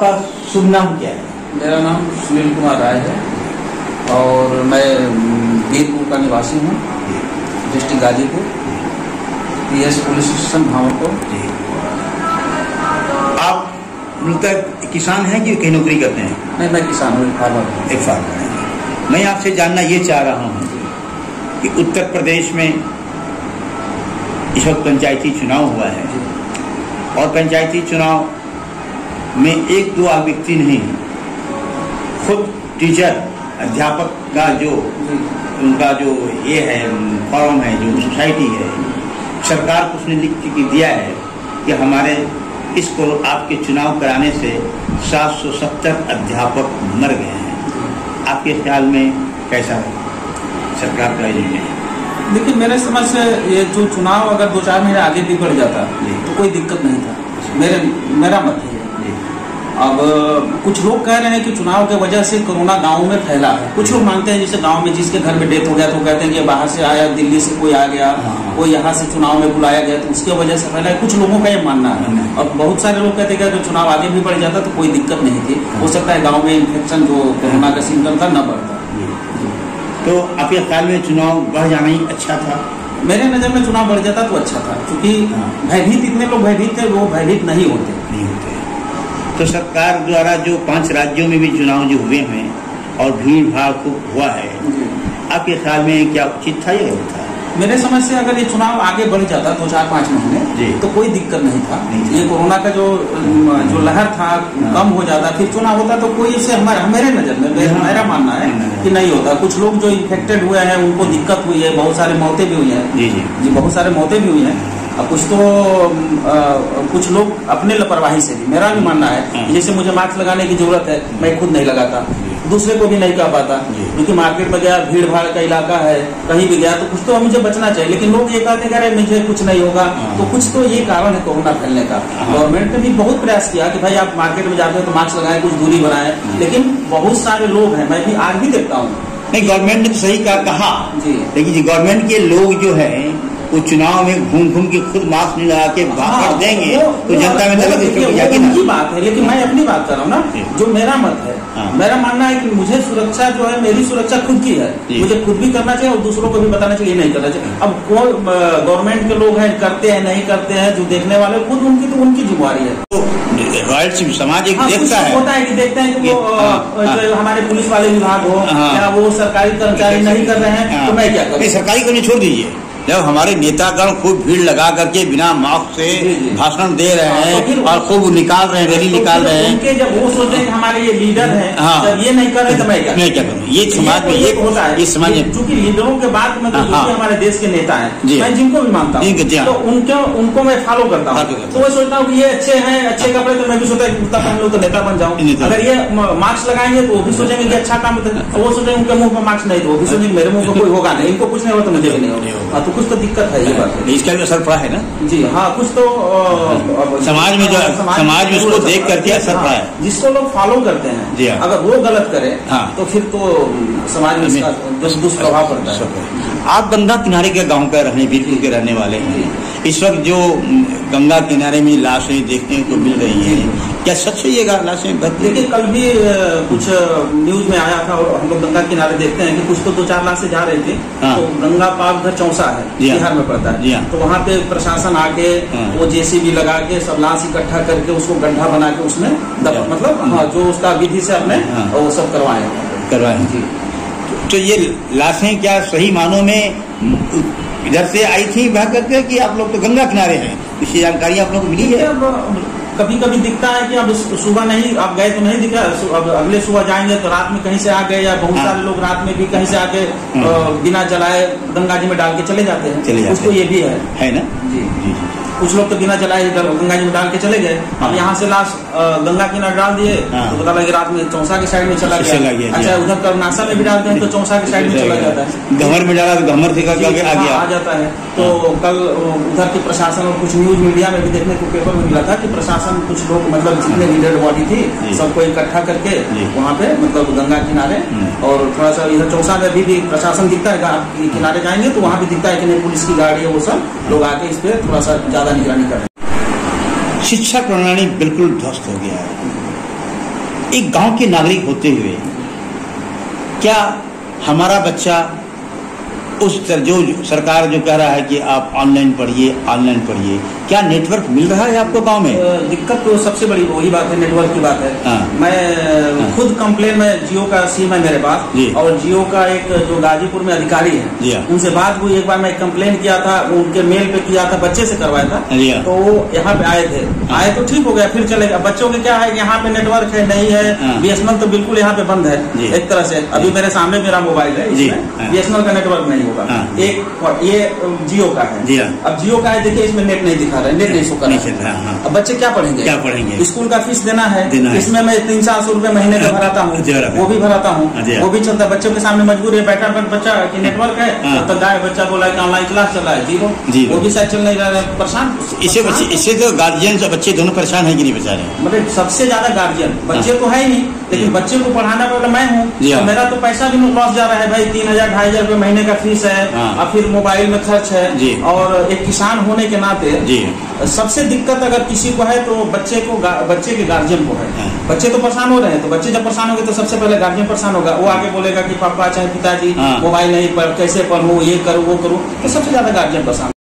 आपका शुभ नाम क्या है? मेरा नाम सुनील कुमार राय है और मैं वीरपुर का निवासी हूँ, district Ghazipur, PS police station Bhawarpur. आप मूलतः किसान हैं कि कहीं नौकरी करते हैं? नहीं, मैं किसान हूँ, एक फार्मर हैं। मैं आपसे जानना ये चाह रहा हूँ कि उत्तर प्रदेश में इस वक्त पंचायती चुनाव हुआ है और पंचायती चुनाव में एक दो व्यक्ति नहीं, खुद टीचर अध्यापक का जो उनका जो ये है फॉर्म है, जो सोसाइटी है, सरकार को उसने लिख के दिया है कि हमारे इसको आपके चुनाव कराने से 770 अध्यापक मर गए हैं। आपके ख्याल में कैसा सरकार का निर्णय है? देखिए, मेरे समझ से ये जो चुनाव अगर 2-4 महीने आगे भी बढ़ जाता तो कोई दिक्कत नहीं था, मेरा मत है। अब कुछ लोग कह रहे हैं कि चुनाव के वजह से कोरोना गांव में फैला है। कुछ लोग मानते हैं जैसे गांव में जिसके घर में डेथ हो गया तो कहते हैं कि बाहर से आया, दिल्ली से कोई आ गया, कोई यहाँ से चुनाव में बुलाया गया तो उसके वजह से फैला है। कुछ लोगों का ये मानना है और बहुत सारे लोग कहते हैं कि अगर चुनाव आगे भी बढ़ जाता तो कोई दिक्कत नहीं थी, हो सकता है गाँव में इन्फेक्शन जो कोरोना का सिम्टम था न बढ़ता। तो आपके ख्याल में चुनाव बढ़ जाना ही अच्छा था? मेरे नज़र में चुनाव बढ़ जाता तो अच्छा था, क्योंकि भयभीत इतने लोग भयभीत थे, वो भयभीत नहीं होते। तो सरकार द्वारा जो 5 राज्यों में भी चुनाव जो हुए हैं और भीड़ भाड़ खूब हुआ है, आपके ख्याल में क्या उचित था या गलत था? मेरे समझ से अगर ये चुनाव आगे बढ़ जाता 2-4-5 महीने तो कोई दिक्कत नहीं था। ये कोरोना का जो लहर था कम हो जाता, फिर चुनाव होता तो कोई इससे मेरे नजर में मेरा मानना है कि नहीं होता। कुछ लोग जो इन्फेक्टेड हुए हैं उनको दिक्कत हुई है, बहुत सारे मौतें भी हुई हैं। जी, बहुत सारे मौतें भी हुई हैं। अब कुछ तो कुछ लोग अपने लापरवाही से भी, मेरा भी मानना है जैसे मुझे मास्क लगाने की जरूरत है, मैं खुद नहीं लगाता, दूसरे को भी नहीं कह पाता, क्योंकि मार्केट में गया, भीड़ भाड़ का इलाका है, कहीं भी गया तो कुछ तो मुझे बचना चाहिए। लेकिन लोग ये कहते हैं मुझे कुछ नहीं होगा, तो कुछ तो ये कारण है कोरोना फैलने का। गवर्नमेंट ने भी बहुत प्रयास किया कि भाई आप मार्केट में जाते हो तो मास्क लगाएं, कुछ दूरी बनाएं, लेकिन बहुत सारे लोग हैं, मैं भी आज भी देखता हूँ। नहीं, गवर्नमेंट ने तो सही कहा जी, लेकिन गवर्नमेंट के लोग जो है वो चुनाव में घूम के खुद मास्क नहीं लगा के बाहर देंगे तो जनता में उनकी बात है। लेकिन मैं अपनी बात कर रहा हूँ ना, जो मेरा मत है, मेरा मानना है कि मुझे सुरक्षा जो है, मेरी सुरक्षा खुद की है, मुझे खुद भी करना चाहिए और दूसरों को भी बताना चाहिए नहीं करना चाहिए। अब कोई गवर्नमेंट के लोग हैं, करते हैं नहीं करते हैं, जो देखने वाले खुद उनकी तो उनकी जिम्मेवारी है। तो समाज एक देखता है, होता है कि देखते हैं कि वो जो हमारे पुलिस वाले विभाग हो या वो सरकारी कर्मचारी नहीं कर रहे हैं तो मैं क्या करूँ? सरकारी कर्मचारी छोड़ दीजिए, जब हमारे नेतागण खूब भीड़ लगा करके बिना मास्क से भाषण दे रहे हैं और खूब निकाल रहे हैं, रैली निकाल रहे हैं, उनके जब वो सोचते हैं कि हमारे ये लीडर हैं, जब ये नहीं कर रहे तो मैं क्या करूँ? ये समाज में ये होता है, इस समाज में चूंकि लीडरों के बाद में हमारे देश के नेता हैं, मैं जिनको भी मानता हूँ तो उनको मैं फॉलो करता हूँ। तो मैं सोचता हूँ कि ये अच्छे हैं, अच्छे कपड़े, तो मैं भी सोचता हूँ कुर्ता पहन लो तो नेता बन जाऊँ। अगर ये मास्क लगाएंगे तो वो भी सोचेंगे कि अच्छा काम, वो सोचेंगे उनके मुंह में मास्क नहीं, तो वो भी सोचेंगे मेरे मुंह में कोई होगा नहीं, इनको कुछ नहीं होगा तो मुझे भी नहीं होगा, तो कुछ तो दिक्कत है। ये बात है, इसका भी असर पड़ा है ना? जी हाँ, कुछ तो समाज में जो समाज में उसको देख करके असर पड़ा है, जिसको लोग फॉलो करते हैं जी। अगर वो गलत करे तो फिर तो समाज में इसका दुष्प्रभाव पड़ता है। आप गंगा किनारे के गांव का रहने, वीरपुर के रहने वाले हैं, इस वक्त जो गंगा किनारे में लाशें देखने को मिल रही हैं, क्या सच है ये लाशें? देखिए, कल भी कुछ न्यूज में आया था और हम लोग गंगा किनारे देखते हैं कि कुछ तो 2-4 लाशें जा रहे थे। तो गंगा पार उधर चौसा है, बिहार में पड़ता है, तो वहाँ पे प्रशासन आके वो JCB लगा के सब लाश इकट्ठा करके उसको गड्ढा बना के उसमें मतलब जो उसका विधि से अपने वो सब करवाए जी। तो ये लाशें क्या सही मानों में इधर से आई थी बह करके कि आप लोग तो गंगा किनारे हैं? इसकी जानकारी आप लोग को मिली है? कभी कभी दिखता है कि अब सुबह नहीं, आप गए तो नहीं दिखा, अब अगले सुबह जाएंगे तो रात में कहीं से आ गए, या बहुत सारे लोग रात में भी कहीं से आके बिना जलाए गंगा जी में डाल के चले जाते हैं। कुछ तो ये भी है ना जी। कुछ लोग तो बिना जलाए गंगा जी में डाल के चले गए। अब यहाँ से लाश गंगा किनारे डाल दिए तो पता लगे रात में चौसा के साइड में चला गया। अच्छा, उधर कर्नासा में भी डालते हैं तो चौसा के साइड में चला जाता है, घमर में डाला तो घमर से आ जाता है। तो कल उधर के प्रशासन और कुछ न्यूज मीडिया में भी देखने को पेपर में मिला था कि प्रशासन कुछ लोग मतलब जितने भी डेड बॉडी थी सबको इकट्ठा करके वहाँ पे मतलब गंगा किनारे, और थोड़ा सा इधर चौसा में भी प्रशासन दिखता है, किनारे जाएंगे तो वहाँ भी दिखता है कि नहीं पुलिस की गाड़ी है, वो सब लोग आके इस पे थोड़ा सा ज्यादा निगरानी कर रहे हैं। शिक्षा प्रणाली बिल्कुल ध्वस्त हो गया है, एक गांव के नागरिक होते हुए क्या हमारा बच्चा उस जो सरकार जो कह रहा है कि आप ऑनलाइन पढ़िए, क्या नेटवर्क मिल रहा है आपको गांव में? दिक्कत तो सबसे बड़ी वही बात है, नेटवर्क की बात है। मैं खुद कंप्लेन में जियो का सिम है मेरे पास, और जियो का एक जो गाजीपुर में अधिकारी है उनसे बात हुई। एक बार मैं कंप्लेन किया था, उनके मेल पे किया था, बच्चे से करवाया था, तो वो यहाँ पे आए थे, आए तो ठीक हो गया, फिर चले गए। बच्चों के क्या है, यहाँ पे नेटवर्क है नहीं है, BSNL तो बिल्कुल यहाँ पे बंद है एक तरह से। अभी मेरे सामने मेरा मोबाइल है, इसमें BSNL का नेटवर्क नहीं होगा। एक ये जियो का है, अब जियो का है, देखिए इसमें नेट नहीं दिखा रहा है, नेट नहीं शो कर रहा है। अब बच्चे क्या पढ़ेंगे? स्कूल का फीस देना है, इसमें मैं 300-400 रुपए महीने का भराता हूँ, वो भी भराता हूँ, वो भी चलता है। बच्चों के सामने मजबूर है, बैठा बच्चा की नेटवर्क है, तो बच्चा बोला कि ऑनलाइन क्लास चल रहा है, जीरो, वो भी शायद चल नहीं रहा है, परेशान। इससे तो गार्जियन और बच्चे दोनों परेशान है कि नहीं बेचारे? मतलब सबसे ज्यादा गार्जियन, बच्चे तो है ही नहीं, लेकिन बच्चे को पढ़ाना वाला मैं हूँ, तो मेरा तो पैसा भी लॉस जा रहा है भाई। 3000-2500 रुपए महीने का फीस है, और फिर मोबाइल में खर्च है, और एक किसान होने के नाते सबसे दिक्कत अगर किसी को है तो बच्चे के गार्जियन को है। बच्चे तो परेशान हो रहे हैं, तो बच्चे जब परेशान होंगे तो सबसे पहले गार्जियन परेशान होगा। वो आगे बोलेगा कि पापा चाहे पिताजी मोबाइल नहीं कैसे पढ़ूं, ये करूं वो करूं, तो सबसे ज्यादा गार्जियन परेशान।